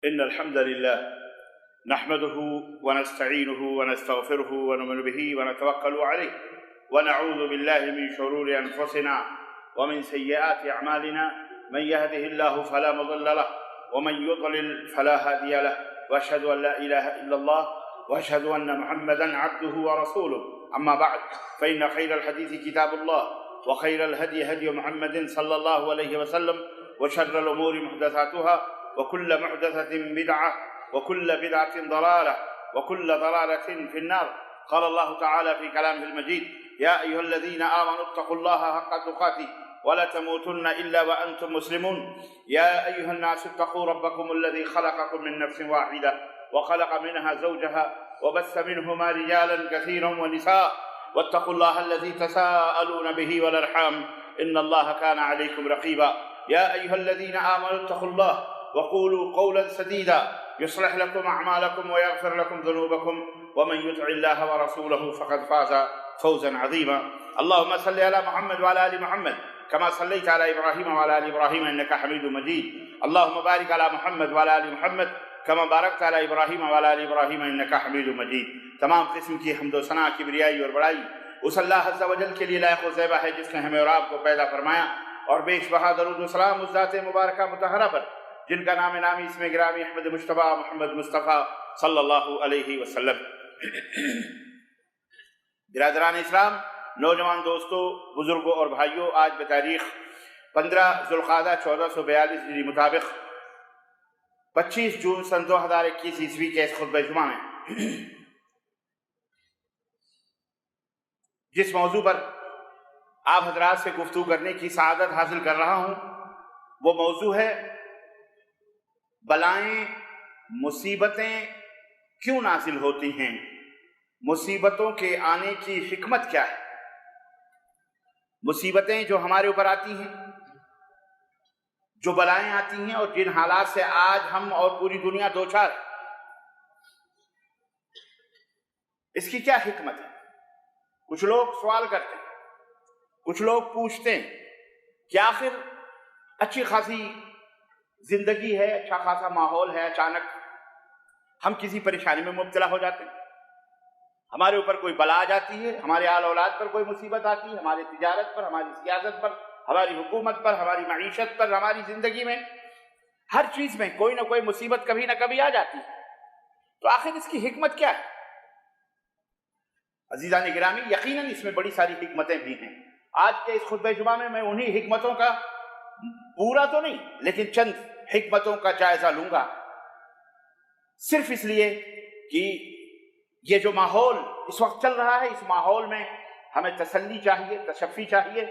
إن الحمد لله نحمده ونستعينه ونستغفره ونؤمن به ونتوكل عليه ونعوذ بالله من شرور أنفسنا ومن سيئات أعمالنا من يهده الله فلا مضل له ومن يضلل فلا هادي له وأشهد أن لا إله إلا الله وأشهد أن محمدا عبده ورسوله. أما بعد فإن خير الحديث كتاب الله وخير الهدي هدي محمد صلى الله عليه وسلم وشر الأمور محدثاتها وكل محدثة بدعة وكل بدعة ضلالة وكل ضلالة في النار. قال الله تعالى في كلامه المجيد: يا أيها الذين آمنوا اتقوا الله حق تقاته ولا تموتن إلا وأنتم مسلمون. يا أيها الناس اتقوا ربكم الذي خلقكم من نفس واحدة وخلق منها زوجها وبث منهما رجالا كثيرا ونساء واتقوا الله الذي تساءلون به والأرحام إن الله كان عليكم رقيبا. يا أيها الذين آمنوا اتقوا الله وقولوا قولا سديدا يصلح لكم أعمالكم ويغفر لكم ذنوبكم ومن يطع الله ورسوله فقد فاز فوزا عظيما. اللهم صل على محمد وعلى آل محمد كما صليت على إبراهيم وعلى آل إبراهيم إنك حميد مجيد. اللهم بارك على محمد وعلى آل محمد كما بارکت علی ابراہیم وعلی آل ابراہیم انک حمید مجید. تمام قسم کی حمد و ثنا، کبریائی اور بڑائی اس اللہ عز و جل کے لیے لائق و زیبہ ہے جس نے ہمیں اور آپ کو پیدا فرمایا، اور بیش بہا درود و سلام اس ذات مبارکہ مطہرہ پر جن کا نام نامی اسم گرامی احمد مجتبیٰ محمد مصطفیٰ صلی اللہ علیہ وسلم. برادران اسلام، نوجوان دوستوں، بزرگوں اور بھائیوں، آج بتاریخ 15 ذوالقعدہ 1442 ہجری مطابق 25 جون سن 2021 عیسوی کے اس خطبہ جمعہ میں جس موضوع پر آپ حضرات سے گفتگو کرنے کی سعادت حاصل کر رہا ہوں وہ موضوع ہے: بلائیں مصیبتیں کیوں نازل ہوتی ہیں، مصیبتوں کے آنے کی حکمت کیا ہے. مصیبتیں جو ہمارے اوپر آتی ہیں، جو بلائیں آتی ہیں اور جن حالات سے آج ہم اور پوری دنیا دوچار، اس کی کیا حکمت ہے؟ کچھ لوگ سوال کرتے ہیں، کچھ لوگ پوچھتے ہیں کہ آخر اچھی خاصی زندگی ہے، اچھا خاصا ماحول ہے، اچانک ہم کسی پریشانی میں مبتلا ہو جاتے ہیں، ہمارے اوپر کوئی بلا آ جاتی ہے، ہمارے آل اولاد پر کوئی مصیبت آتی ہے، ہماری تجارت پر، ہماری سیاست پر، ہماری حکومت پر، ہماری معیشت پر، ہماری زندگی میں، ہر چیز میں کوئی نہ کوئی مصیبت کبھی نہ کبھی آ جاتی ہے. تو آخر اس کی حکمت کیا ہے؟ عزیزان گرامی، یقیناً اس میں بڑی ساری حکمتیں بھی ہیں. آج کے اس خطبہ جمعہ میں میں انہی حکمتوں کا پورا تو نہیں لیکن چند حکمتوں کا جائزہ لوں گا، صرف اس لیے کہ یہ جو ماحول اس وقت چل رہا ہے، اس ماحول میں ہمیں تسلی چاہیے، تشفی چاہیے.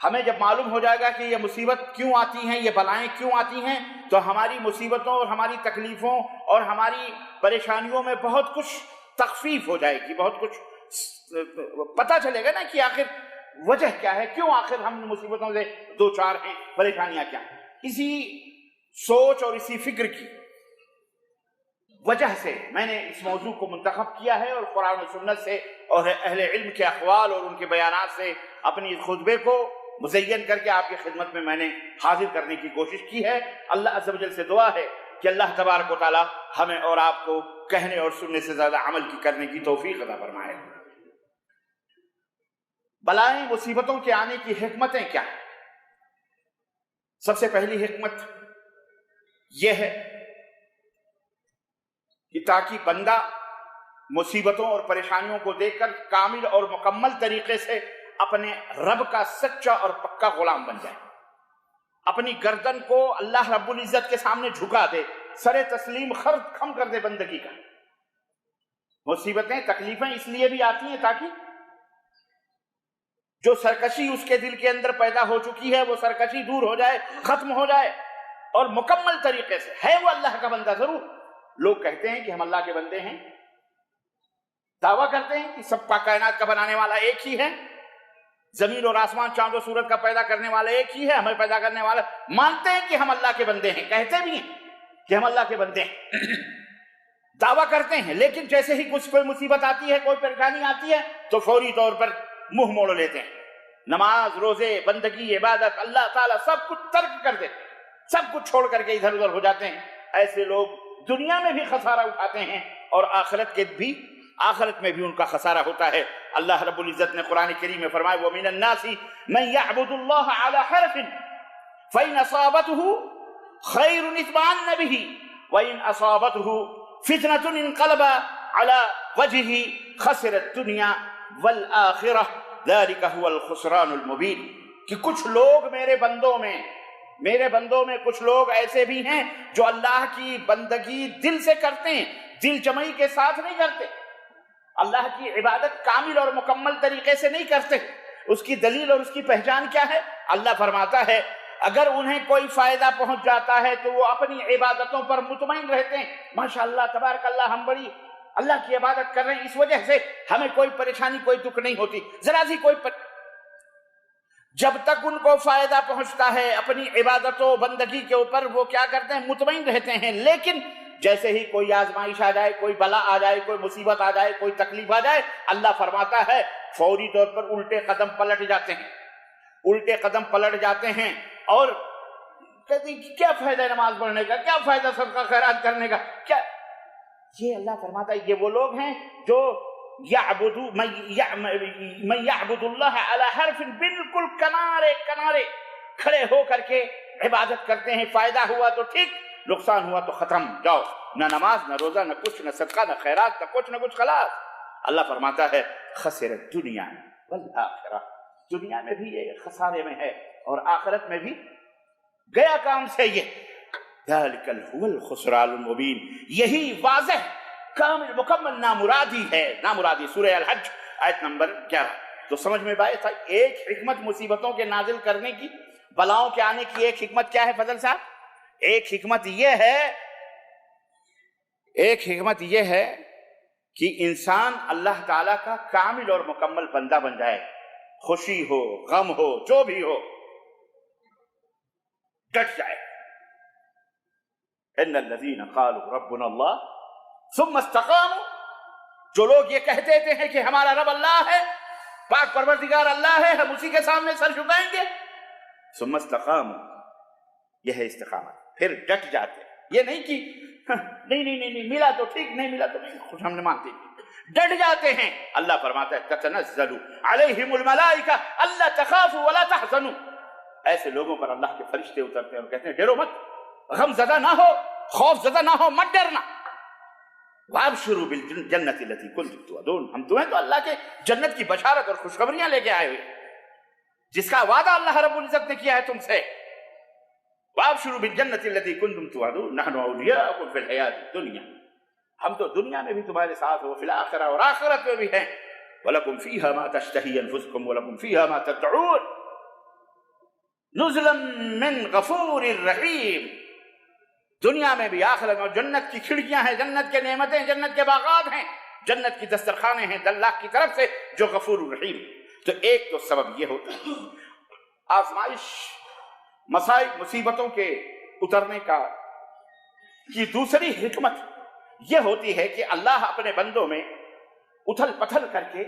ہمیں جب معلوم ہو جائے گا کہ یہ مصیبت کیوں آتی ہیں، یہ بلائیں کیوں آتی ہیں، تو ہماری مصیبتوں اور ہماری تکلیفوں اور ہماری پریشانیوں میں بہت کچھ تخفیف ہو جائے گی، بہت کچھ پتہ چلے گا نا کہ آخر وجہ کیا ہے، کیوں آخر ہم مصیبتوں سے دوچار ہیں، پریشانیاں کیا ہیں. اسی سوچ اور اسی فکر کی وجہ سے میں نے اس موضوع کو منتخب کیا ہے اور قرآن و سنت سے اور اہل علم کے اقوال اور ان کے بیانات سے اپنی اس خطبے کو مزین کر کے آپ کی خدمت میں نے حاضر کرنے کی کوشش کی ہے. اللہ عز و جل سے دعا ہے کہ اللہ تبارک و تعالی ہمیں اور آپ کو کہنے اور سننے سے زیادہ عمل کی کرنے کی توفیق عطا فرمائے. بلائیں مصیبتوں کے آنے کی حکمتیں کیا ہیں؟ سب سے پہلی حکمت یہ ہے کہ تاکہ بندہ مصیبتوں اور پریشانیوں کو دیکھ کر کامل اور مکمل طریقے سے اپنے رب کا سچا اور پکا غلام بن جائے، اپنی گردن کو اللہ رب العزت کے سامنے جھکا دے، سر تسلیم خم کر دے بندگی کا. مصیبتیں تکلیفیں اس لیے بھی آتی ہیں تاکہ جو سرکشی اس کے دل کے اندر پیدا ہو چکی ہے وہ سرکشی دور ہو جائے، ختم ہو جائے، اور مکمل طریقے سے ہے وہ اللہ کا بندہ. ضرور لوگ کہتے ہیں کہ ہم اللہ کے بندے ہیں، دعویٰ کرتے ہیں کہ سب کائنات کا بنانے والا ایک ہی ہے، زمین اور آسمان چاند و سورج کا پیدا کرنے والا ایک ہی ہے، ہمیں پیدا کرنے والا. مانتے ہیں کہ ہم اللہ کے بندے ہیں، کہتے بھی ہیں کہ ہم اللہ کے بندے ہیں، دعویٰ کرتے ہیں، لیکن جیسے ہی کوئی مصیبت آتی ہے، کوئی پریشانی آتی ہے تو فوری طور پر منہ موڑ لیتے ہیں. نماز، روزے، بندگی، عبادت، اللہ تعالیٰ سب کچھ ترک کر دیتے ہیں، سب کچھ چھوڑ کر کے ادھر ادھر ہو جاتے ہیں. ایسے لوگ دنیا میں بھی خسارہ اٹھاتے ہیں اور آخرت میں بھی ان کا خسارہ ہوتا ہے۔ اللہ رب العزت نے قرآن کریم میں فرمایا وَمِنَ النَّاسِ مَن يَعْبُدُ اللَّهَ عَلَى حَرْفٍ فَإِنْ أَصَابَتْهُ خَيْرٌ اطْمَأَنَّ بِهِ وَإِنْ أَصَابَتْهُ فِتْنَةٌ انقلب على وجهه خسر الدنيا والآخرة ذلك هو الخسران المبين۔ کہ کچھ لوگ میرے بندوں میں کچھ لوگ ایسے بھی ہیں جو اللہ کی بندگی دل سے کرتے ہیں، دل جمعی کے ساتھ نہیں کرتے، اللہ کی عبادت کامل اور مکمل طریقے سے نہیں کرتے۔ اس کی دلیل اور اس کی پہچان کیا ہے؟ اللہ فرماتا ہے اگر انہیں کوئی فائدہ پہنچ جاتا ہے تو وہ اپنی عبادتوں پر مطمئن رہتے ہیں، ماشاءاللہ تبارک اللہ ہم بڑی اللہ کی عبادت کر رہے ہیں، اس وجہ سے ہمیں کوئی پریشانی کوئی دکھ نہیں ہوتی، ذرا سی جب تک ان کو فائدہ پہنچتا ہے اپنی عبادت و بندگی کے اوپر وہ کیا کرتے ہیں؟ مطمئن رہتے ہیں۔ لیکن جیسے ہی کوئی آزمائش آ جائے، کوئی بلا آ جائے، کوئی مصیبت آ جائے، کوئی تکلیف آ جائے، اللہ فرماتا ہے فوری طور پر الٹے قدم پلٹ جاتے ہیں اور کہتے ہیں کیا فائدہ نماز پڑھنے کا، کیا فائدہ صدقہ خیرات کرنے کا، کیا؟ یہ اللہ فرماتا ہے یہ وہ لوگ ہیں جو من یعبد اللہ علی حرف، بالکل کنارے کھڑے ہو کر کے عبادت کرتے ہیں، فائدہ ہوا تو ٹھیک، نقصان ہوا تو ختم، جاؤ، نہ نماز نہ روزہ نہ کچھ، نہ صدقہ نہ خیرات نہ کچھ خلاص۔ اللہ فرماتا ہے خسر الدنیا والآخرہ، دنیا میں بھی یہ خسارے میں ہے اور آخرت میں بھی گیا کام سے یہ۔ ذالک هو الخسران المبین، یہی واضح کامل مکمل نامرادی ہے، نامرادی۔ سورہ الحج آیت نمبر 11۔ تو سمجھ میں بات تھا ایک حکمت مصیبتوں کے نازل کرنے کی، بلاؤں کے آنے کی ایک حکمت کیا ہے فضل صاحب؟ ایک حکمت یہ ہے کہ انسان اللہ تعالیٰ کا کامل اور مکمل بندہ بن جائے، خوشی ہو غم ہو جو بھی ہو ڈٹ جائے۔ ان الذین قالوا ربنا اللہ ثم استقاموا، جو لوگ یہ کہتے ہیں کہ ہمارا رب اللہ ہے، پاک پروردگار اللہ ہے، ہم اسی کے سامنے سر جھکائیں گے، ثم استقاموا، یہ ہے استقامت، پھر ڈٹ جاتے ہیں۔ یہ نہیں کہ نہیں ملا تو ٹھیک، نہیں ملا تو نہیں، خوش ہم نے مانتے ہیں، ڈٹ جاتے ہیں۔ اللہ فرماتا ہے تتنزل علیہم الملائکہ الا تخافوا ولا تحزنوا، ایسے لوگوں پر اللہ کے فرشتے اترتے ہیں اور کہتے ہیں ڈرو مت، غم زدہ نہ ہو، خوف زدہ نہ ہو، مت ڈرنا۔ وابشروا بالجنۃ التي كنتم توعدون، ہم تمہیں تو اللہ کے جنت کی بشارت اور خوشخبریاں لے کے آئے ہوئے، جس کا وعدہ اللہ رب العزت نے کیا ہے تم سے۔ وابشروا بالجنۃ التي كنتم توعدون نحن اولياؤكم في الحیاۃ الدنیا، ہم تو دنیا میں بھی تمہارے ساتھ ہو، فی الآخرہ، اور آخرت میں بھی ہیں۔ وَلَكُمْ فِيهَا مَا تَشْتَهِي أَنفُسُكُمْ وَلَكُمْ فِيهَا مَا تَدْعُونَ نُزُلًا مِّن غَفُورٍ رَحِيمٍ۔ دنیا میں بھی آخرت میں جنت کی کھڑکیاں ہیں، جنت کے نعمتیں، جنت کے باغات ہیں، جنت کی دسترخوانے ہیں اللہ کی طرف سے جو غفور الرحیم۔ تو ایک تو سبب یہ ہوتا ہے آزمائش، مسائل، مصیبتوں کے اترنے کی دوسری حکمت یہ ہوتی ہے کہ اللہ اپنے بندوں میں اتھل پتھل کر کے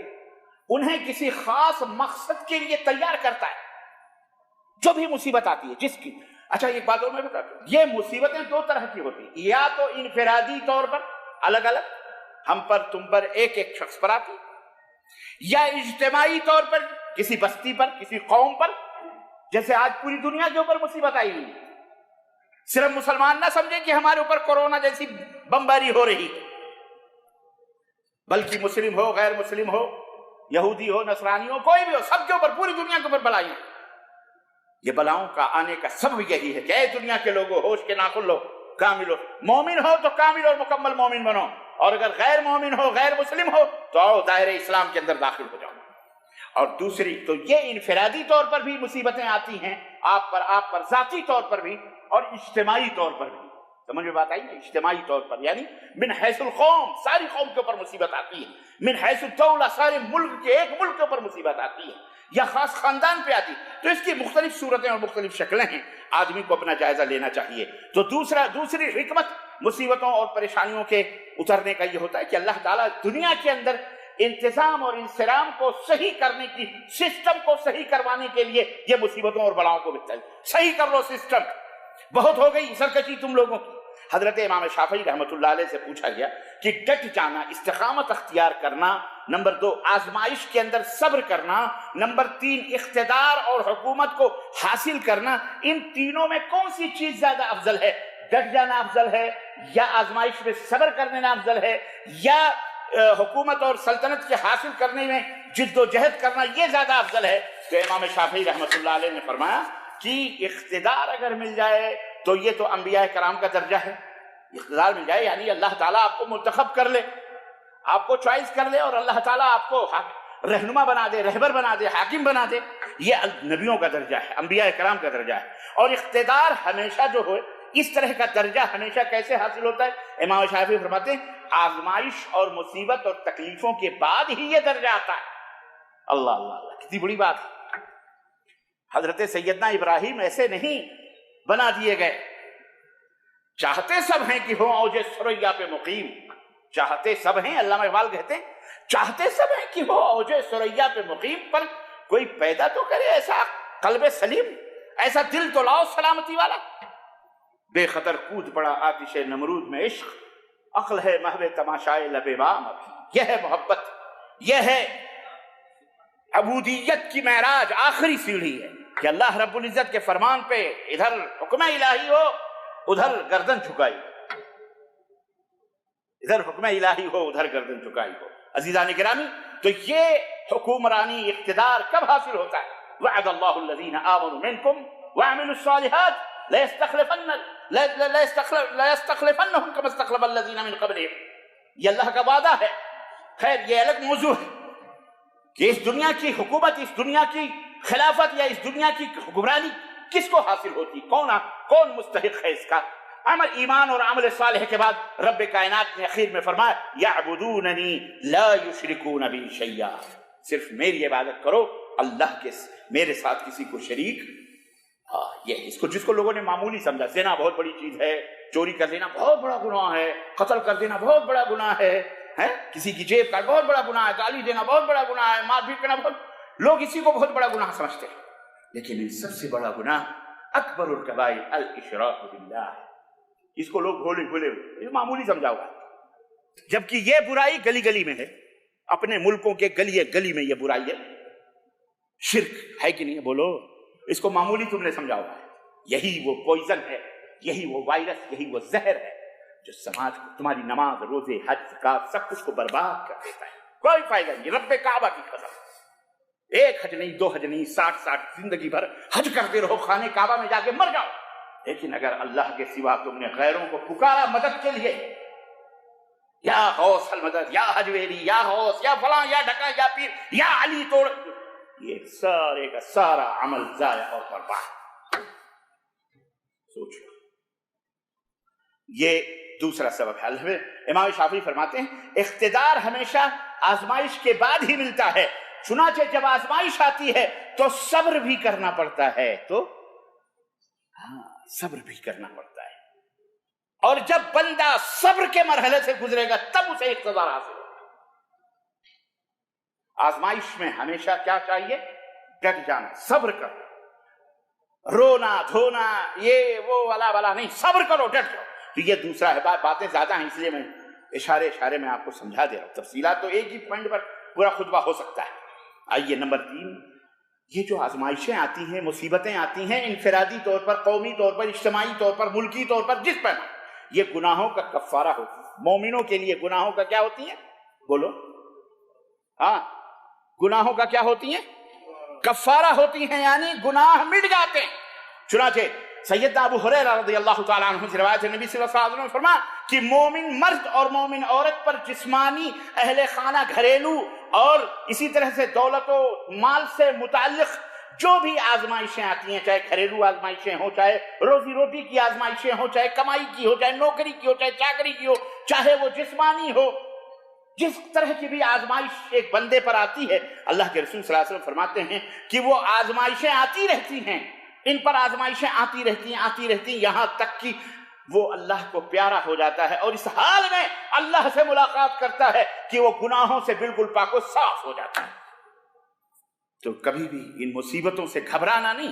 انہیں کسی خاص مقصد کے لیے تیار کرتا ہے۔ جو بھی مصیبت آتی ہے جس کی، اچھا ایک بات اور میں بتا دوں، یہ مصیبتیں دو طرح کی ہوتی ہیں، یا تو انفرادی طور پر الگ الگ ہم پر تم پر ایک ایک شخص پر آتی، یا اجتماعی طور پر کسی بستی پر، کسی قوم پر، جیسے آج پوری دنیا کے اوپر مصیبت آئی ہوئی۔ صرف مسلمان نہ سمجھیں کہ ہمارے اوپر کورونا جیسی بمباری ہو رہی ہے، بلکہ مسلم ہو، غیر مسلم ہو، یہودی ہو، نصرانی ہو، کوئی بھی ہو، سب کے اوپر، پوری دنیا کے اوپر بلائیں۔ یہ بلاؤں کا آنے کا سبب یہی ہے کہ اے دنیا کے لوگوں، ہوش کے ناخن لو، کامل ہو، مومن ہو تو کامل اور مکمل مومن بنو، اور اگر غیر مومن ہو، غیر مسلم ہو تو آؤ دائرہ اسلام کے اندر داخل ہو جاؤ۔ اور دوسری تو یہ انفرادی طور پر بھی مصیبتیں آتی ہیں آپ پر ذاتی طور پر بھی، اور اجتماعی طور پر بھی۔ سمجھ میں بات آئی نا؟ اجتماعی طور پر یعنی من حیث القوم، ساری قوم کے اوپر مصیبت آتی ہے، من حیث الدولہ، سارے ملک کے، ایک ملک کے اوپر مصیبت آتی ہے، یا خاص خاندان پہ آتی۔ تو اس کی مختلف صورتیں اور مختلف شکلیں ہیں، آدمی کو اپنا جائزہ لینا چاہیے۔ تو دوسری حکمت مصیبتوں اور پریشانیوں کے اترنے کا یہ ہوتا ہے کہ اللہ تعالیٰ دنیا کے اندر انتظام اور انصرام کو صحیح کرنے کی، سسٹم کو صحیح کروانے کے لیے یہ مصیبتوں اور بلاؤں کو بچائے۔ صحیح کر لو سسٹم، بہت ہو گئی سرکشی تم لوگوں کی، حضرت امام شافعی رحمۃ اللہ علیہ سے پوچھا گیا کہ ڈٹ جانا، استقامت اختیار کرنا، نمبر 2 آزمائش کے اندر صبر کرنا، نمبر 3 اقتدار اور حکومت کو حاصل کرنا، ان تینوں میں کون سی چیز زیادہ افضل ہے؟ ڈٹ جانا افضل ہے، یا آزمائش میں صبر کر لینا افضل ہے، یا حکومت اور سلطنت کے حاصل کرنے میں جد و جہد کرنا یہ زیادہ افضل ہے؟ تو امام شافعی رحمۃ اللہ علیہ نے فرمایا کہ اقتدار اگر مل جائے تو یہ تو انبیاء کرام کا درجہ ہے۔ اقتدار مل جائے یعنی اللہ تعالیٰ آپ کو منتخب کر لے، آپ کو چوائس کر لے، اور اللہ تعالیٰ آپ کو رہنما بنا دے، رہبر بنا دے، حاکم بنا دے، یہ نبیوں کا درجہ ہے، انبیاء کرام کا درجہ ہے۔ اور اقتدار ہمیشہ جو ہو، اس طرح کا درجہ ہمیشہ کیسے حاصل ہوتا ہے؟ امام شافعی فرماتے ہیں آزمائش اور مصیبت اور تکلیفوں کے بعد ہی یہ درجہ آتا ہے۔ اللہ اللہ اللہ، کتنی بڑی بات ہے۔ حضرت سیدنا ابراہیم ایسے نہیں بنا دیے گئے، چاہتے سب ہیں کہ ہو اوج ثریا پہ مقیم، چاہتے سب ہیں، علامہ اقبال کہتے ہیں چاہتے سب ہیں کہ ہو اوج ثریا پہ مقیم، پر کوئی پیدا تو کرے ایسا قلب سلیم، ایسا دل تو لاؤ سلامتی والا۔ بے خطر کود پڑا آتش نمرود میں عشق، عقل ہے محو تماشائے لب بام، یہ ہے محبت، یہ ہے عبودیت کی معراج، آخری سیڑھی ہے کہ اللہ رب العزت کے فرمان پہ ادھر حکم الہی ہو، ادھر گردن جھکائی، ادھر حکم الہی ہو، ادھر گردن جھکائی ہو۔ عزیزان گرامی، تو یہ حکمرانی اقتدار کب حاصل ہوتا ہے؟ وعد اللہ الذین آمنوا منکم وعملوا الصالحات لَيَسْتَخْلِفَنَّهُمْ كَمَا اسْتَخْلَفَ الَّذِينَ مِنْ قَبْلِهِمْ، یہ اللہ کا وعدہ ہے۔ خیر یہ الگ موضوع ہے کہ اس دنیا کی حکومت، اس دنیا کی خلافت یا اس دنیا کی حکمرانی کس کو حاصل ہوتی، کون مستحق ہے اس کا؟ عمل ایمان اور عمل صالح کے بعد رب کائنات نے اخیر میں فرمایا یعبدوننی لا یشرکون بی شیئا، صرف میری عبادت کرو، اللہ کے میرے ساتھ کسی کو شریک۔ یہ جس کو لوگوں نے معمولی سمجھا، زنا بہت بڑی چیز ہے، چوری کر دینا بہت بڑا گناہ ہے، قتل کر دینا بہت بڑا گناہ ہے، کسی کی جیب کا بہت بڑا گناہ ہے، گالی دینا بہت بڑا گناہ ہے، مار پیٹ کرنا لوگ اسی کو بہت بڑا گناہ سمجھتے ہیں، لیکن ان سب سے بڑا گناہ اکبر الکبائر الاشراک باللہ، اس کو لوگ بھولے معمولی سمجھا ہوا، جبکہ یہ برائی گلی گلی میں ہے، اپنے ملکوں کے گلی میں یہ برائی ہے، شرک ہے کہ نہیں؟ بولو، اس کو معمولی تم نے سمجھا ہوا ہے، یہی وہ پوائزن ہے، یہی وہ وائرس، یہی وہ زہر ہے جو سماج کو، تمہاری نماز، روزے، حج، زکات سب کچھ کو برباد کر دیتا ہے، کوئی فائدہ نہیں۔ رب کعبہ کی قسم، ایک حج نہیں، 2 حج نہیں، 60 زندگی بھر حج کرتے رہو، خانے کعبہ میں جا کے مر جاؤ، لیکن اگر اللہ کے سوا تم نے غیروں کو پکارا مدد کے لیے، یا غوث المدد، یا حجویری، یا غوث، یا فلاں، یا ڈھکا، یا پیر، یا علی توڑ، یہ سارے کا سارا عمل ضائع اور برباد۔ سوچ لو، یہ دوسرا سبب ہے۔ امام شافعی فرماتے ہیں اقتدار ہمیشہ آزمائش کے بعد ہی ملتا ہے، چنانچہ جب آزمائش آتی ہے تو صبر بھی کرنا پڑتا ہے، صبر بھی کرنا پڑتا ہے، اور جب بندہ صبر کے مرحلے سے گزرے گا تب اسے اقتدار حاصل ہوگا۔ آزمائش میں ہمیشہ کیا چاہیے؟ ڈٹ جانا، صبر کرو، رونا دھونا یہ وہ والا والا نہیں، صبر کرو، ڈٹ جاؤ۔ تو یہ دوسرا ہے، باتیں زیادہ ہیں اس لیے میں اشارے میں آپ کو سمجھا دے رہا ہوں، تفصیلات تو ایک ہی پوائنٹ پر پورا خطبہ ہو سکتا ہے۔ آئیے نمبر 3، یہ جو آزمائشیں آتی ہیں، مصیبتیں آتی ہیں، انفرادی طور پر، قومی طور پر، اجتماعی طور پر، ملکی طور پر، جس پر یہ گناہوں کا کفارہ ہوتی ہے۔ مومنوں کے لیے گناہوں کا کیا ہوتی ہیں؟ بولو، گناہوں کا کیا ہوتی ہیں؟ کفارہ ہوتی ہیں، یعنی گناہ مٹ جاتے ہیں۔ چنانچہ سیدنا ابو ہریرہ رضی اللہ تعالیٰ عنہ سے روایت ہے، نبی صلی اللہ علیہ وسلم نے فرمایا کہ مومن مرد اور مومن عورت پر جسمانی، اہل خانہ، گھریلو اور اسی طرح سے دولت و مال سے متعلق جو بھی آزمائشیں آتی ہیں، چاہے گھریلو آزمائشیں ہوں، چاہے روزی روٹی کی آزمائشیں ہوں، چاہے کمائی کی ہو، چاہے نوکری کی ہو، چاہے چاکری کی ہو، چاہے وہ جسمانی ہو، جس طرح کی بھی آزمائش ایک بندے پر آتی ہے، اللہ کے رسول صلی اللہ علیہ وسلم فرماتے ہیں کہ وہ آزمائشیں آتی رہتی ہیں، ان پر آزمائشیں آتی رہتی ہیں، یہاں تک کہ وہ اللہ کو پیارا ہو جاتا ہے، اور اس حال میں اللہ سے ملاقات کرتا ہے کہ وہ گناہوں سے بالکل پاک و صاف ہو جاتا ہے۔ تو کبھی بھی ان مصیبتوں سے گھبرانا نہیں،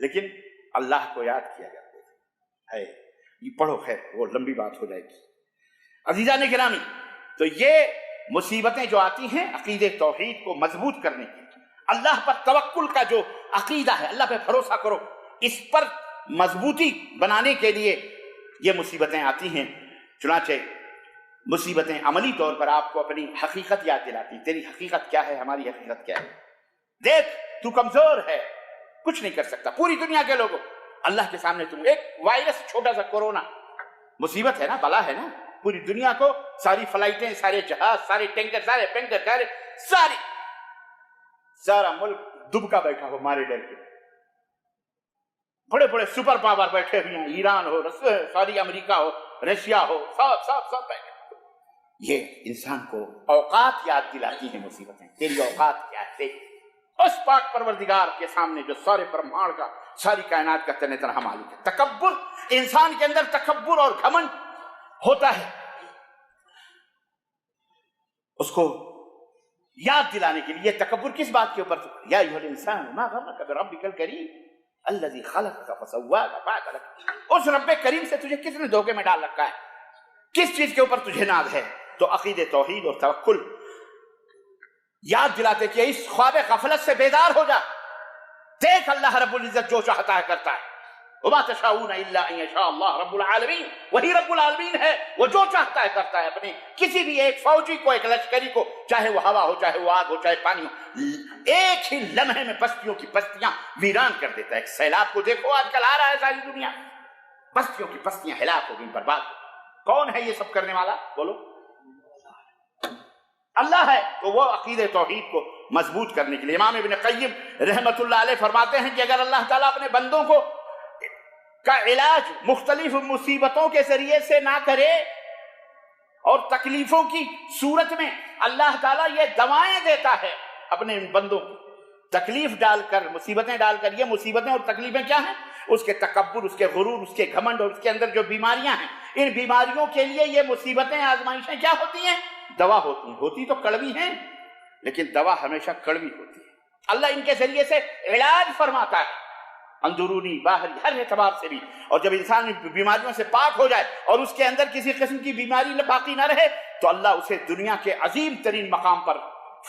لیکن اللہ کو یاد کیا کرتے تھے. یہ پڑھو، خیر وہ لمبی بات ہو جائے گی. عزیزان گرامی، تو یہ مصیبتیں جو آتی ہیں عقیدے توحید کو مضبوط کرنے کی، اللہ پر توکل کا جو عقیدہ ہے، اللہ پہ بھروسہ کرو، اس پر مضبوطی بنانے کے لیے یہ مصیبتیں آتی ہیں. چنانچہ مصیبتیں عملی طور پر آپ کو اپنی حقیقت یاد دلاتی. تیری حقیقت کیا ہے، ہماری حقیقت کیا ہے. دیکھ تو کمزور ہے، کچھ نہیں کر سکتا. پوری دنیا کے لوگوں اللہ کے سامنے تم ایک وائرس، چھوٹا سا کورونا مصیبت ہے نا، بلا ہے نا. پوری دنیا کو ساری فلائٹیں، سارے جہاز، سارے ٹینکر، سارے سارا ملک دبکا بیٹھا ہو مارے ڈر کے. بڑے بڑے سپر پاور بیٹھے ہوئے ہیں، ایران ہو، ساری امریکہ ہو، رشیا ہو، سب بیٹھے. یہ انسان کو اوقات یاد دلاتی ہیں مصیبتیں. تیری اوقات کیا ہے اس پاک پروردگار کے سامنے جو سارے برہمانڈ کا، ساری کائنات کا تنہ تنہا مالک ہے. تکبر، انسان کے اندر تکبر اور گھمنڈ ہوتا ہے، اس کو یاد دلانے کے لیے. تکبر کس بات کے اوپر؟ یا ایھا الانسان ما غرک بربک الکریم الذی خلقک فسواک فعدلک. اس رب کریم سے تجھے کس نے دھوکے میں ڈال رکھا ہے؟ کس چیز کے اوپر تجھے ناز ہے؟ تو عقیدے توحید اور توکل یاد دلاتے کہ اس خواب غفلت سے بیدار ہو جا. دیکھ اللہ رب العزت جو چاہتا ہے کرتا ہے. وما تشاؤون الا ان یشاء اللہ رب العالمین. وہی رب العالمین ہے، وہ جو چاہتا ہے کرتا ہے. اپنے کسی بھی ایک فوجی کو، ایک لشکری کو، چاہے وہ ہوا ہو، چاہے وہ آگ ہو، چاہے پانی ہو، ایک ہی لمحے میں بستیوں کی بستیاں ویران کر دیتا ہے. ایک سیلاب کو دیکھو، آج کل آ رہا ہے ساری دنیا، بستیوں کی بستیاں ہلاک ہو گئی، برباد. کون ہے یہ سب کرنے والا؟ بولو، اللہ ہے. تو وہ عقیدے توحید کو مضبوط کرنے کے لیے امام ابن قیم رحمت اللہ علیہ فرماتے ہیں کہ اگر اللہ تعالیٰ اپنے بندوں کو کا علاج مختلف مصیبتوں کے ذریعے سے نہ کرے، اور تکلیفوں کی صورت میں اللہ تعالیٰ یہ دوائیں دیتا ہے اپنے بندوں کو، تکلیف ڈال کر، مصیبتیں ڈال کر. یہ مصیبتیں اور تکلیفیں کیا ہیں؟ اس کے تکبر، اس کے غرور، اس کے گھمنڈ، اور اس کے اندر جو بیماریاں ہیں. ان بیماریوں کے لیے یہ مصیبتیں، آزمائشیں کیا ہوتی ہیں؟ دوا ہوتی ہیں. ہوتی تو کڑوی ہیں، لیکن دوا ہمیشہ کڑوی ہوتی ہے. اللہ ان کے ذریعے سے علاج فرماتا ہے، اندرونی باہری ہر اعتبار سے بھی. اور جب انسان بیماریوں سے پاک ہو جائے اور اس کے اندر کسی قسم کی بیماری باقی نہ رہے، تو اللہ اسے دنیا کے عظیم ترین مقام پر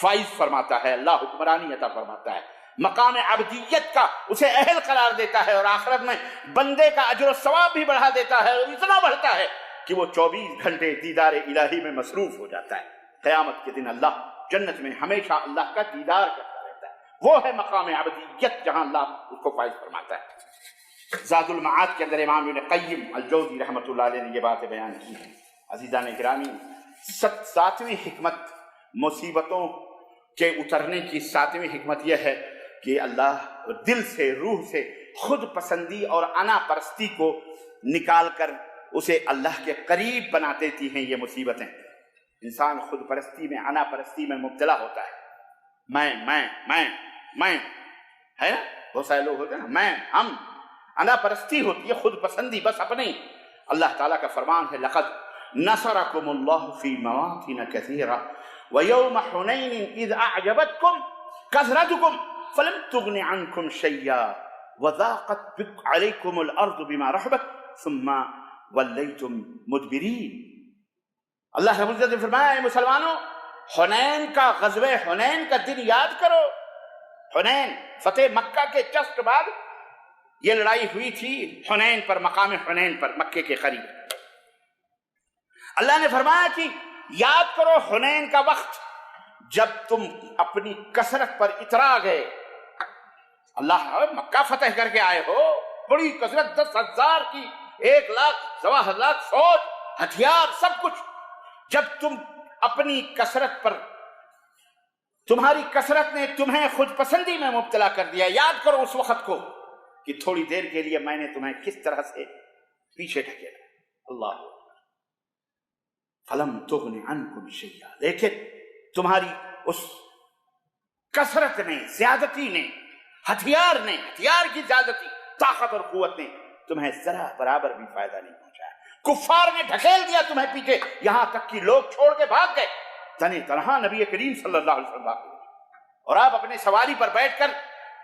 فائز فرماتا ہے. اللہ حکمرانی عطا فرماتا ہے، مقام عبدیت کا اسے اہل قرار دیتا ہے، اور آخرت میں بندے کا اجر و ثواب بھی بڑھا دیتا ہے، اور اتنا بڑھتا ہے کہ وہ 24 گھنٹے دیدار الہی میں مصروف ہو جاتا ہے. قیامت کے دن اللہ جنت میں ہمیشہ اللہ کا دیدار کرتا رہتا ہے. وہ ہے مقام عبدیت جہاں اللہ اس کو فائز فرماتا ہے. زاد المعاد کے اندر امام ابن قیم الجوزی رحمۃ اللہ علیہ نے یہ باتیں بیان کی ہیں. عزیزان گرامی، 7ویں حکمت مصیبتوں کے اترنے کی 7ویں حکمت یہ ہے کہ اللہ دل سے، روح سے خود پسندی اور انا پرستی کو نکال کر اسے اللہ کے قریب بنا دیتی ہیں یہ مصیبتیں. انسان خود پرستی میں، انا پرستی میں مبتلا ہوتا ہے. میں ہے نا، بہت سارے لوگ ہوتے ہیں نا، میں، ہم، انا پرستی ہوتی ہے، خود پسندی، بس اپنے. اللہ تعالیٰ کا فرمان ہے لقد نصرکم اللہ فی مواطن کثیرہ ویوم حنین اذ اعجبتکم کثرتکم فلم تغن عنکم شیئا وضاقت علیکم الارض بما رحبت ثم ولیتم مدبرین. اللہ رب العزت نے فرمایا اے مسلمانوں، حنین کا، غزوہ حنین کا دن یاد کرو. حنین، فتح مکہ کے جسٹ بعد یہ لڑائی ہوئی تھی حنین پر، مقام حنین پر، مکے کے قریب. اللہ نے فرمایا کہ یاد کرو حنین کا وقت جب تم اپنی کثرت پر اترا گئے. اللہ مکہ فتح کر کے آئے ہو، بڑی کثرت، 10,000 کی، 1,00,000، 1,00,000 فوج، ہتھیار، سب کچھ. جب تم اپنی کثرت پر، تمہاری کثرت نے تمہیں خود پسندی میں مبتلا کر دیا، یاد کرو اس وقت کو کہ تھوڑی دیر کے لیے میں نے تمہیں کس طرح سے پیچھے ڈھکیلا. اللہ فلم تغن عنکم شیئا، لیکن تمہاری اس کثرت نے، زیادتی نے، ہتھیار کی زیادتی، طاقت اور قوت نے تمہیں ذرا برابر بھی فائدہ نہیں پہنچایا. کفار نے ڈھکیل دیا تمہیں پیچھے، یہاں تک کہ لوگ چھوڑ کے بھاگ گئے. تنہا نبی کریم صلی اللہ علیہ وسلم، اور آپ اپنے سواری پر بیٹھ کر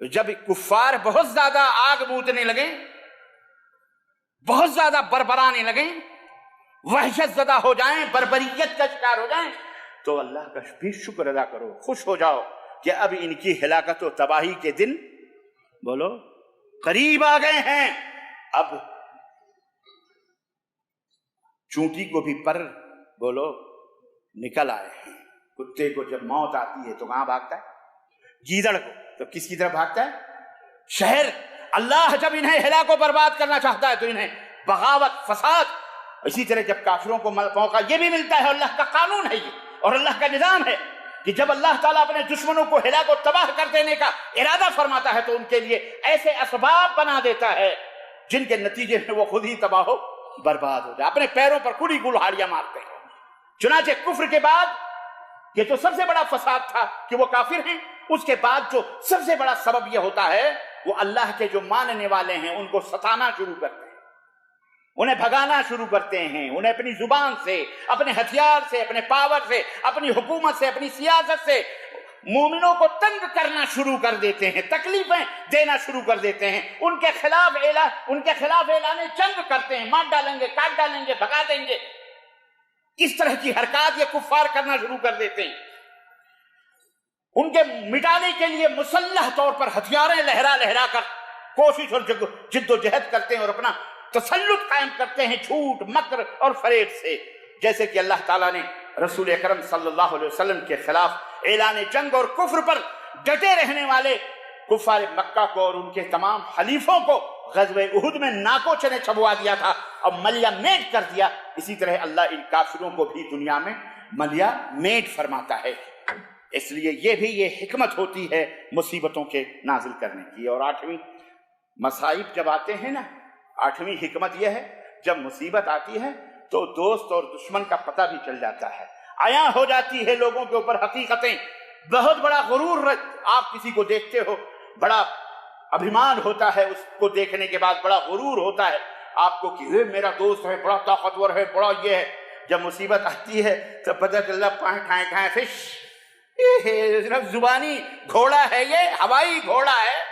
جب کفار بہت زیادہ آگ بوتنے لگے، بہت زیادہ بربرانے لگیں، وحشت زدہ ہو جائیں، بربریت کا شکار ہو جائیں، تو اللہ کا بھی شکر ادا کرو، خوش ہو جاؤ کہ اب ان کی ہلاکت و تباہی کے دن بولو قریب آ گئے ہیں۔ اب چونٹی کو بھی پر بولو نکل آئے ہیں۔ کتے کو جب موت آتی ہے تو کہاں بھاگتا ہے؟ گیدڑ کو تو کس کی طرف بھاگتا ہے؟ شہر۔ اللہ جب انہیں ہلاک و برباد کرنا چاہتا ہے تو انہیں بغاوت، فساد۔ اسی طرح جب کافروں کو موقع یہ بھی ملتا ہے، اللہ کا قانون ہے یہ اور اللہ کا نظام ہے کہ جب اللہ تعالیٰ اپنے دشمنوں کو ہلاک و تباہ کر دینے کا ارادہ فرماتا ہے تو ان کے لیے ایسے اسباب بنا دیتا ہے جن کے نتیجے میں وہ خود ہی تباہ و برباد ہو جائے، اپنے پیروں پر کھلی گلہاڑیاں مارتے ہیں۔ چنانچہ کفر کے بعد یہ تو سب سے بڑا فساد تھا کہ وہ کافر ہیں، اس کے بعد جو سب سے بڑا سبب یہ ہوتا ہے وہ اللہ کے جو ماننے والے ہیں ان کو ستانا شروع کرتے ہیں، انہیں بھگانا شروع کرتے ہیں، انہیں اپنی زبان سے، اپنے ہتھیار سے، اپنے پاور سے، اپنی حکومت سے، اپنی سیاست سے مومنوں کو تنگ کرنا شروع کر دیتے ہیں، تکلیفیں دینا شروع کر دیتے ہیں، ان کے خلاف اعلان جنگ کرتے ہیں، مار ڈالیں گے، کاٹ ڈالیں گے، بھگا دیں گے۔ اس طرح کی حرکات یہ کفار کرنا شروع کر دیتے ہیں۔ ان کے مٹانے کے لیے مسلح طور پر ہتھیاریں لہرا لہرا کر کوشش اور جد و جہد کرتے ہیں اور اپنا تسلط قائم کرتے ہیں جھوٹ، مکر اور فریب سے، جیسے کہ اللہ تعالیٰ نے رسول اکرم صلی اللہ علیہ وسلم کے خلاف اعلان جنگ اور کفر پر ڈٹے رہنے والے کفار مکہ کو اور ان کے تمام حلیفوں کو غزوہ احد میں ناکو چنے چبوا دیا تھا اور ملیا میٹ کر دیا۔ اسی طرح اللہ ان کافروں کو بھی دنیا میں ملیا میٹ فرماتا ہے۔ اس لیے یہ حکمت ہوتی ہے مصیبتوں کے نازل کرنے کی۔ اور آٹھویں مصائب جب آتے ہیں نا، آٹھویں حکمت یہ ہے جب مصیبت آتی ہے تو دوست اور دشمن کا پتہ بھی چل جاتا ہے، عیاں ہو جاتی ہے لوگوں کے اوپر حقیقتیں۔ بہت بڑا غرور، آپ کسی کو دیکھتے ہو بڑا ابھیمان ہوتا ہے، اس کو دیکھنے کے بعد بڑا غرور ہوتا ہے آپ کو کہ یہ میرا دوست ہے، بڑا طاقتور ہے، بڑا یہ ہے۔ جب مصیبت آتی ہے تو پتہ چلتا ٹھائیں ٹھائیں فش، یہ صرف زبانی گھوڑا ہے، یہ ہوائی گھوڑا ہے،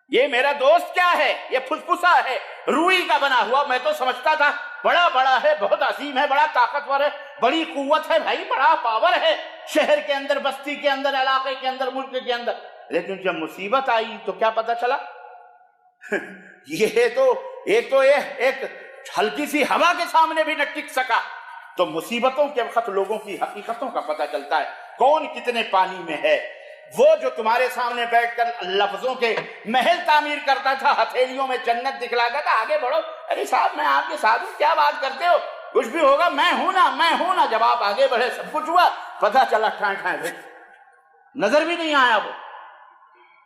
یہ میرا دوست کیا ہے، یہ پھسپھسا ہے، روئی کا بنا ہوا۔ میں تو سمجھتا تھا بڑا ہے، بہت عظیم ہے، بڑا طاقتور ہے، بڑی قوت ہے، بھائی بڑا پاور ہے شہر کے اندر، بستی کے اندر، علاقے کے اندر، ملک کے اندر۔ لیکن جب مصیبت آئی تو کیا پتہ چلا؟ ایک ہلکی سی ہوا کے سامنے بھی نہ ٹک سکا۔ تو مصیبتوں کے وقت لوگوں کی حقیقتوں کا پتہ چلتا ہے، کون کتنے پانی میں ہے۔ وہ جو تمہارے سامنے بیٹھ کر لفظوں کے محل تعمیر کرتا تھا، ہتھیلیوں میں جنت دکھلاتا تھا، آگے بڑھو، ارے صاحب میں آپ کے ساتھ ہوں، کیا بات کرتے ہو، کچھ بھی ہوگا، میں ہوں نا۔ جب آپ آگے بڑھے سب کچھ ہوا، پتہ چلا ٹھائیں نظر بھی نہیں آیا،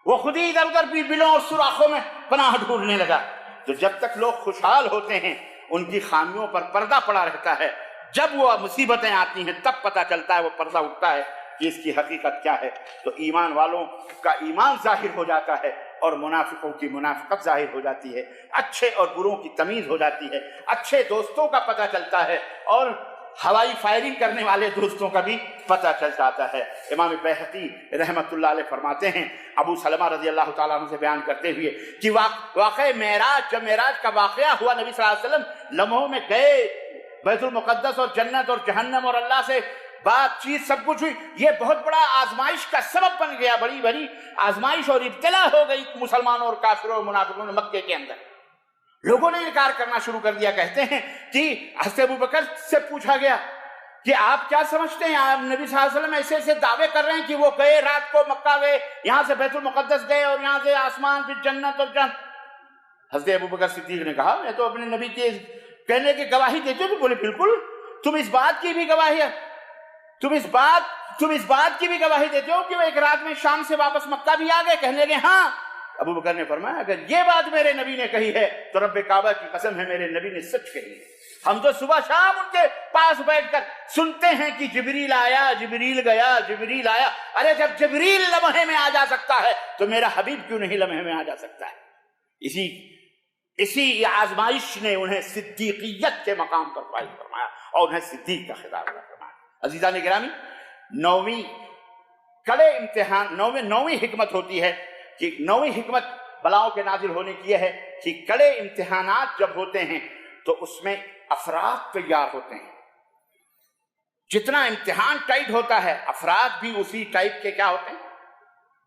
وہ خود ہی ادھر ادھر بلوں اور سوراخوں میں پناہ ڈھونڈنے لگا۔ تو جب تک لوگ خوشحال ہوتے ہیں ان کی خامیوں پر پردہ پڑا رہتا ہے، جب وہ مصیبتیں آتی ہیں تب پتہ چلتا ہے، وہ پردہ اٹھتا ہے کہ اس کی حقیقت کیا ہے۔ تو ایمان والوں کا ایمان ظاہر ہو جاتا ہے اور منافقوں کی منافقت ظاہر ہو جاتی ہے، اچھے اور بروں کی تمیز ہو جاتی ہے، اچھے دوستوں کا پتہ چلتا ہے اور ہوائی فائرنگ کرنے والے دوستوں کا بھی پتہ چل جاتا ہے۔ امام بیہقی رحمت اللہ علیہ فرماتے ہیں، ابو سلمہ رضی اللہ تعالیٰ عنہ سے بیان کرتے ہوئے کہ واقع معراج، جب معراج کا واقعہ ہوا، نبی صلی اللہ علیہ وسلم لمحوں میں گئے بیت المقدس اور جنت اور جہنم اور اللہ سے بات چیت سب کچھ ہوئی، یہ بہت بڑا آزمائش کا سبب بن گیا، بڑی بڑی آزمائش اور ابتلا ہو گئی مسلمانوں اور کافروں اور منافقوں نے مکے کے اندر۔ لوگوں نے انکار کرنا شروع کر دیا۔ کہتے ہیں کہ حضرت ابوبکر سے پوچھا گیا کہ آپ کیا سمجھتے ہیں، آپ نبی صلی اللہ علیہ وسلم ایسے دعوے کر رہے ہیں کہ وہ گئے رات کو مکہ گئے، یہاں سے بیت المقدس گئے اور یہاں سے آسمان پھر جنت اور جنت۔ حضرت ابوبکر صدیق نے کہا میں تو اپنے نبی کے کہنے کی گواہی دیتے ہو۔ تو بولے بالکل، تم اس بات کی بھی گواہی ہے، تم اس بات کی بھی گواہی دیتے ہو کہ وہ ایک رات میں شام سے واپس مکہ بھی آ گئے؟ کہنے لگے ہاں۔ ابو بکر نے فرمایا اگر یہ بات میرے نبی نے کہی ہے تو رب کعبہ کی قسم ہے میرے نبی نے سچ کہی ہے۔ ہم تو صبح شام ان کے پاس بیٹھ کر سنتے ہیں کہ جبریل آیا، جبریل گیا، جبریل آیا۔ ارے جب جبریل لمحے میں آ جا سکتا ہے تو میرا حبیب کیوں نہیں لمحے میں آ جا سکتا ہے؟ اسی آزمائش نے انہیں صدیقیت کے مقام پر فائز فرمایا اور انہیں صدیق کا خطاب فرمایا۔ عزیزان گرامی، نویں حکمت ہوتی ہے کہ 9ویں حکمت بلاؤں کے نازل ہونے کی یہ ہے کہ کڑے امتحانات جب ہوتے ہیں تو اس میں افراد تیار ہوتے ہیں. جتنا امتحان ٹائٹ ہوتا ہے افراد بھی اسی ٹائپ کے کیا ہوتے ہیں.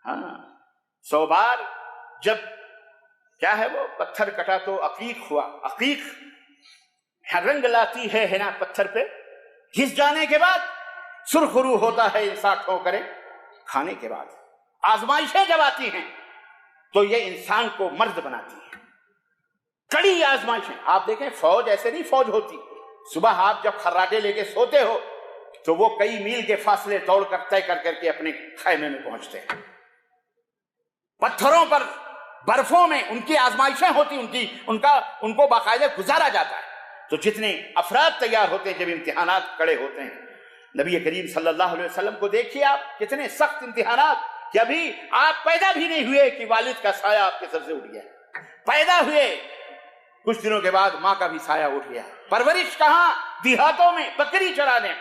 ہاں 100 بار جب کیا ہے وہ پتھر کٹا تو عقیق ہوا. عقیق رنگ لاتی ہے نا پتھر پہ گھس جانے کے بعد سرخ رو ہوتا ہے انسان ٹھوکریں کھانے کے بعد. آزمائشیں جب آتی ہیں تو یہ انسان کو مرد بناتی ہیں. کڑی آزمائشیں. آپ دیکھیں فوج ایسے نہیں فوج ہوتی. صبح آپ جب خراٹے لے کے سوتے ہو تو وہ کئی میل کے فاصلے دوڑ کر طے کر کے اپنے خیمے میں پہنچتے ہیں. پتھروں پر برفوں میں ان کی آزمائشیں ہوتی ان کو باقاعدہ گزارا جاتا ہے. تو جتنے افراد تیار ہوتے ہیں جب امتحانات کڑے ہوتے ہیں. نبی کریم صلی اللہ علیہ وسلم کو دیکھیے آپ کتنے سخت امتحانات کہ ابھی آپ پیدا بھی نہیں ہوئے کہ والد کا سایہ آپ کے سر سے اٹھ گیا. پیدا ہوئے کچھ دنوں کے بعد ماں کا بھی سایہ اٹھ گیا. پرورش کہاں؟ دیہاتوں میں بکری چرانے.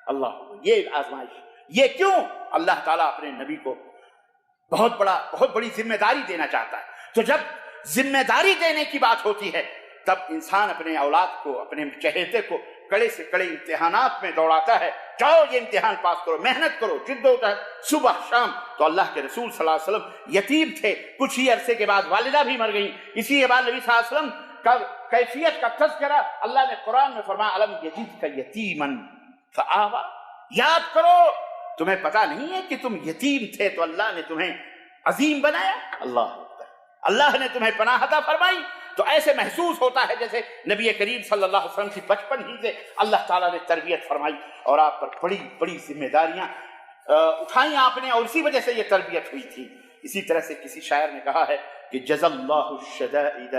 اللہ یہ آزمائش. یہ کیوں؟ اللہ تعالیٰ اپنے نبی کو بہت بڑی ذمہ داری دینا چاہتا ہے. تو جب ذمہ داری دینے کی بات ہوتی ہے تب انسان اپنے اولاد کو اپنے چہیتے کو کڑے سے کڑے امتحانات میں دوڑاتا ہے. جاؤ یہ امتحان پاس کرو, محنت کرو, جد و جہد صبح شام. تو اللہ کے رسول صلی اللہ علیہ وسلم یتیم تھے. کچھ ہی عرصے کے بعد والدہ بھی مر گئیں. اسی کے بعد نبی صلی اللہ علیہ وسلم کا کیفیت کا تذکرہ اللہ نے قرآن میں فرمایا الم یجدک یتیما فآویٰ. یاد کرو تمہیں پتا نہیں ہے کہ تم یتیم تھے تو اللہ نے تمہیں عظیم بنایا. اللہ نے تمہیں پناہ عطا فرمائی. تو ایسے محسوس ہوتا ہے جیسے نبی کریم صلی اللہ علیہ وسلم کی بچپن ہی سے اللہ تعالیٰ نے تربیت فرمائی اور آپ پر بڑی بڑی ذمہ داریاں اٹھائیں آپ نے, اور اسی وجہ سے یہ تربیت ہوئی تھی. اسی طرح سے کسی شاعر نے کہا ہے کہ جزا اللہ الشدائد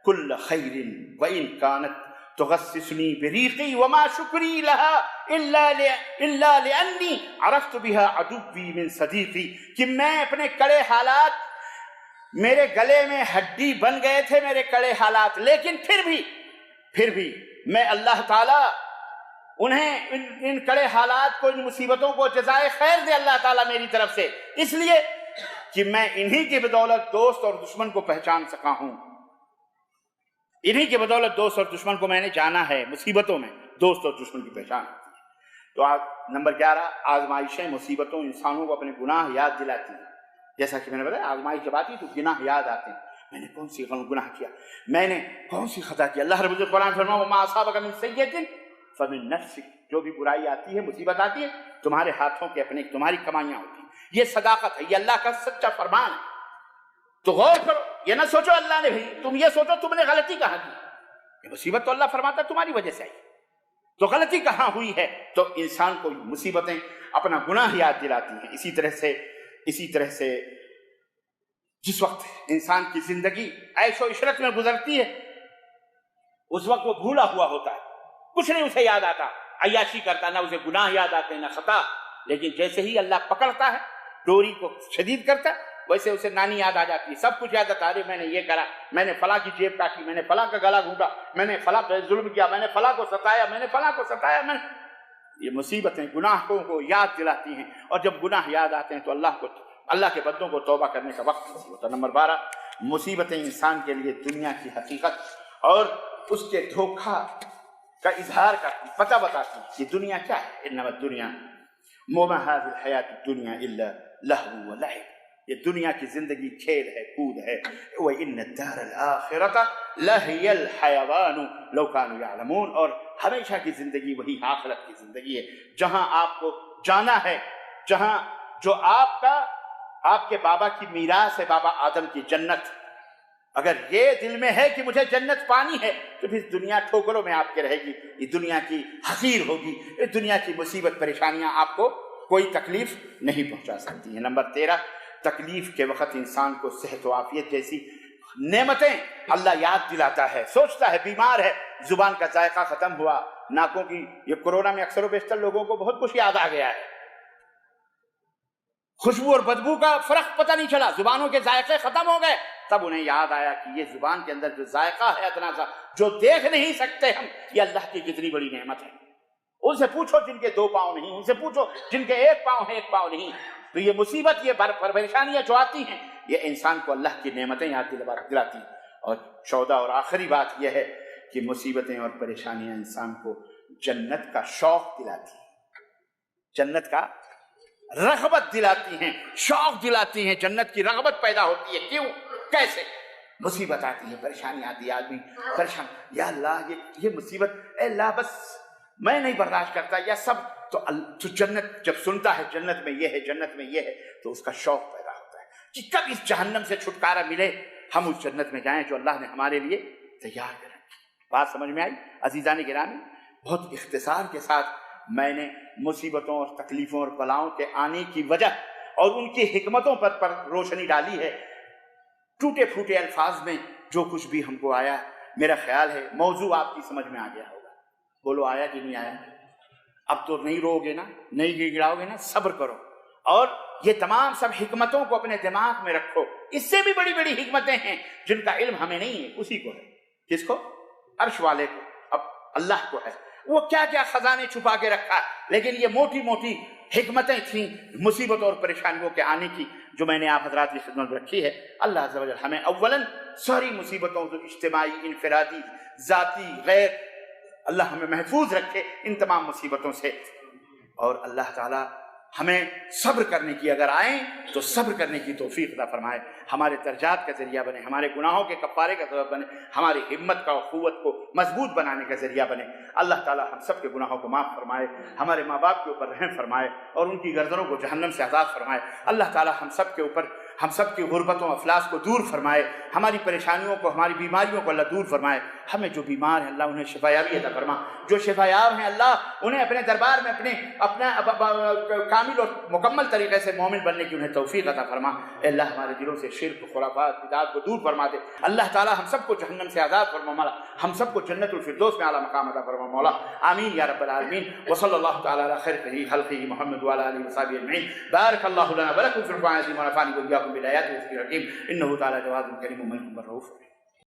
کل خیر وان کانت تغسسنی بریقی وما شکری لها الا لانی عرفت بها عدوی من صدیقی. کہ میں اپنے کڑے حالات, میرے گلے میں ہڈی بن گئے تھے میرے کڑے حالات, لیکن پھر بھی میں اللہ تعالیٰ انہیں ان کڑے حالات کو, ان مصیبتوں کو جزائے خیر دے اللہ تعالیٰ میری طرف سے, اس لیے کہ میں انہی کی بدولت دوست اور دشمن کو پہچان سکا ہوں. انہی کی بدولت دوست اور دشمن کو میں نے جانا ہے. مصیبتوں میں دوست اور دشمن کی پہچان ہوتی ہے. تو نمبر 11 آزمائشیں مصیبتوں انسانوں کو اپنے گناہ یاد دلاتی ہیں. جیسا کہ میں نے بتایا آزمائش جب آتی تو گناہ یاد آتے ہیں. میں نے کون سی گناہ کیا, میں نے کون سی خطا کیا. اللہ رب العزت قرآن فرمایا وما اصابک من سیئۃ فمن نفسک. جو بھی برائی آتی ہے, مصیبت آتی ہے, تمہارے ہاتھوں کے اپنے تمہاری کمائیاں ہوتی ہیں. یہ صداقت ہے, یہ اللہ کا سچا فرمان ہے. تو غور کرو, یہ نہ سوچو اللہ نے بھائی, تم یہ سوچو تم نے غلطی کہاں کی. یہ مصیبت تو اللہ فرماتا ہے تمہاری وجہ سے آئی, تو غلطی کہاں ہوئی ہے. تو انسان کو مصیبتیں اپنا گناہ یاد دلاتی ہیں. اسی طرح سے جس وقت انسان کی زندگی عیش و عشرت میں گزرتی ہے اس وقت وہ بھولا ہوا ہوتا ہے, کچھ نہیں اسے یاد آتا, عیاشی کرتا, نہ اسے گناہ یاد آتے نہ خطا. لیکن جیسے ہی اللہ پکڑتا ہے, ڈوری کو شدید کرتا ہے, ویسے اسے نانی یاد آ جاتی ہے, سب کچھ یاد آتا ہے. ارے میں نے یہ کرا, میں نے فلاں کی جیب کاٹی, میں نے فلاں کا گلا گھونٹا, میں نے فلاں پہ ظلم کیا, میں نے فلاں کو ستایا, میں نے فلاں کو ستایا. یہ مصیبتیں گناہوں کو یاد دلاتی ہیں, اور جب گناہ یاد آتے ہیں تو اللہ کے بندوں کو توبہ کرنے کا وقت نہیں ہوتا. نمبر 12 مصیبتیں انسان کے لیے دنیا کی حقیقت اور اس کے دھوکہ کا اظہار کرتی, پتہ بتاتی کہ دنیا کیا ہے. انما الدنیا وما هذه الحیات الدنیا الا لهو ولعب. یہ دنیا کی زندگی کھیل ہے, کود ہے. وَإِنَّ الدَّارَ الْآخِرَةَ لَهِيَ الْحَيَوَانُ لَوْ كَانُوا يَعْلَمُونَ. اور ہمیشہ کی زندگی وہی آخرت کی زندگی ہے جہاں آپ کو جانا ہے, جہاں جو آپ کے بابا کی میراث ہے, بابا آدم کی جنت. اگر یہ دل میں ہے کہ مجھے جنت پانی ہے تو پھر دنیا ٹھوکروں میں آپ کے رہے گی, یہ دنیا کی حقیر ہوگی, یہ دنیا کی مصیبت پریشانیاں آپ کو کوئی تکلیف نہیں پہنچا سکتی ہیں. نمبر 13 تکلیف کے وقت انسان کو صحت و عافیت جیسی نعمتیں اللہ یاد دلاتا ہے. سوچتا ہے بیمار ہے, زبان کا ذائقہ ختم ہوا, ناکوں کی, یہ کورونا میں اکثر و بیشتر لوگوں کو بہت کچھ یاد آ گیا ہے, خوشبو اور بدبو کا فرق پتہ نہیں چلا, زبانوں کے ذائقے ختم ہو گئے. تب انہیں یاد آیا کہ یہ زبان کے اندر جو ذائقہ ہے اتنا سا جو دیکھ نہیں سکتے ہم, یہ اللہ کی کتنی بڑی نعمت ہے. ان سے پوچھو جن کے 2 پاؤں نہیں, ان سے پوچھو جن کے 1 پاؤں ہے 1 پاؤں نہیں. تو یہ مصیبت, یہ پریشانیاں جو آتی ہیں, یہ انسان کو اللہ کی نعمتیں یاد دلاتی ہیں۔ اور 14 اور آخری بات یہ ہے کہ مصیبتیں اور پریشانیاں انسان کو جنت کا شوق دلاتی ہیں، جنت کا رغبت دلاتی ہیں، شوق دلاتی ہیں، جنت کی رغبت پیدا ہوتی ہے۔ کیوں؟ کیسے؟ مصیبت آتی ہے، پریشانی آتی ہے، آدمی پریشان، یا اللہ یہ مصیبت، اے اللہ بس میں نہیں برداشت کرتا، یا سب تو جنت جب سنتا ہے جنت میں یہ ہے، جنت میں یہ ہے، تو اس کا شوق پیدا ہوتا ہے کہ کب اس جہنم سے چھٹکارا ملے، ہم اس جنت میں جائیں جو اللہ نے ہمارے لیے تیار کر رکھی۔ بات سمجھ میں آئی؟ عزیزان گرامی، بہت اختصار کے ساتھ میں نے مصیبتوں اور تکلیفوں اور بلاؤں کے آنے کی وجہ اور ان کی حکمتوں پر روشنی ڈالی ہے، ٹوٹے پھوٹے الفاظ میں جو کچھ بھی ہم کو آیا۔ میرا خیال ہے موضوع آپ کی سمجھ میں آ گیا ہوگا۔ بولو آیا کہ نہیں آیا؟ اب تو نہیں رو گے نا، نہیں گڑ گڑاؤ گے نا، صبر کرو اور یہ تمام سب حکمتوں کو اپنے دماغ میں رکھو۔ اس سے بھی بڑی بڑی حکمتیں ہیں جن کا علم ہمیں نہیں ہے، اسی کو ہے۔ کس کو؟ عرش والے کو، اب اللہ کو ہے۔ وہ کیا کیا خزانے چھپا کے رکھا، لیکن یہ موٹی موٹی حکمتیں تھیں مصیبتوں اور پریشانیوں کے آنے کی جو میں نے آپ حضرات کی خدمت میں رکھی ہے۔ اللہ عز و جل ہمیں اولاً ساری مصیبتوں جو اجتماعی، انفرادی، ذاتی، غیر، اللہ ہمیں محفوظ رکھے ان تمام مصیبتوں سے، اور اللہ تعالیٰ ہمیں صبر کرنے کی، اگر آئیں تو صبر کرنے کی توفیق عطا فرمائے، ہمارے درجات کا ذریعہ بنے، ہمارے گناہوں کے کفارے کا سبب بنے، ہماری ہمت کا اور قوت کو مضبوط بنانے کا ذریعہ بنے۔ اللہ تعالیٰ ہم سب کے گناہوں کو معاف فرمائے، ہمارے ماں باپ کے اوپر رحم فرمائے اور ان کی گردنوں کو جہنم سے آزاد فرمائے۔ اللہ تعالیٰ ہم سب کے اوپر، ہم سب کی غربتوں افلاس کو دور فرمائے، ہماری پریشانیوں کو، ہماری بیماریوں کو اللہ دور فرمائے۔ ہمیں جو بیمار ہیں اللہ انہیں شفا یابی عطا فرما، جو شفا یاب ہیں اللہ انہیں اپنے دربار میں اپنا کامل اور مکمل طریقے سے مومن بننے کی انہیں توفیق عطا فرما۔ اے اللہ ہمارے دلوں سے شرک، خرافات، بدعات کو دور فرما دے۔ اللہ تعالیٰ ہم سب کو جہنم سے آزاد فرما مولا، ہم سب کو جنت الفردوس میں اعلیٰ مقام عطا فرما مولا، آمین یا رب العالمین۔ وصلی اللہ تعالیٰ علی خیر خلقہ محمد وعلی آلہ وصحبہ اجمعین۔ بارک اللہ لنا ولکم فی القرآن العظیم ونفعني وإياكم بالآیات والذکر الحکیم، انہ تعالیٰ جواد کریم ملک رؤوف۔